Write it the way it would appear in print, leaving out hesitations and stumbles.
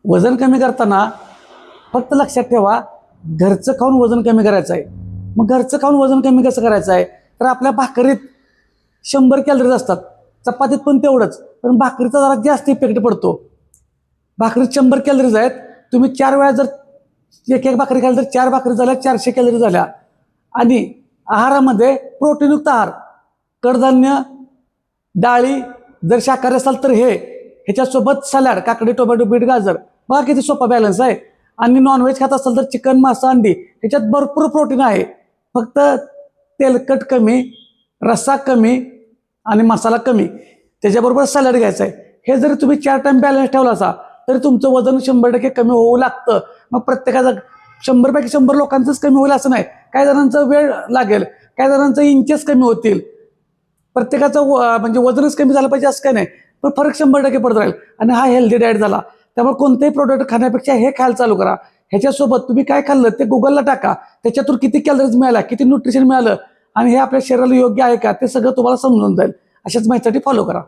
वजन कमी करताना फक्त लक्षात ठेवा, घरचं खाऊन वजन कमी करायचं आहे. मग घरचं खाऊन वजन कमी कसं करायचं आहे, तर आपल्या भाकरीत 100 कॅलरीज असतात, चपातीत पण तेवढंच, पण भाकरीचा जरा जास्त इफेक्ट पडतो. भाकरीत 100 कॅलरीज आहेत, तुम्ही 4 वेळा जर एक एक भाकरी खाल्ली तर 4 भाकरी झाल्या 400 कॅलरी झाल्या. आणि आहारामध्ये प्रोटीनयुक्त आहार, कडधान्य, डाळी, जर शाकाहारी असाल तर ह्याच्यासोबत सलाड, काकडी, टोमॅटो, बीट, गाजर, बघा किती सोपा बॅलन्स आहे. आणि नॉनव्हेज खात असाल तर चिकन, मासा, अंडी, ह्याच्यात भरपूर प्रोटीन आहे. फक्त तेलकट कमी, रस्सा कमी आणि मसाला कमी, त्याच्याबरोबर सॅलड घ्यायचं आहे. हे जर तुम्ही 4 टाइम बॅलन्स ठेवला असा तरी तुमचं वजन 100% कमी होऊ लागतं. मग प्रत्येकाचं 100 पैकी 100 लोकांचंच कमी होईल असं नाही, काही जणांचं वेळ लागेल, काही जणांचं इंचेस कमी होतील. प्रत्येकाचं म्हणजे वजनच कमी झालं पाहिजे असं काही नाही, पण फरक 100% पडत राहील. आणि हा हेल्दी डाएट झाला. त्यामुळे कोणतेही प्रोडक्ट खाण्यापेक्षा हे खायला चालू करा. ह्याच्यासोबत तुम्ही काय खाल्लं ते गुगलला टाका, त्याच्यातून किती कॅलरीज मिळाल्या, किती न्यूट्रिशन मिळालं आणि हे आपल्या शरीराला योग्य आहे का ते सगळं तुम्हाला समजून जाईल. अशाच माहितीसाठी फॉलो करा.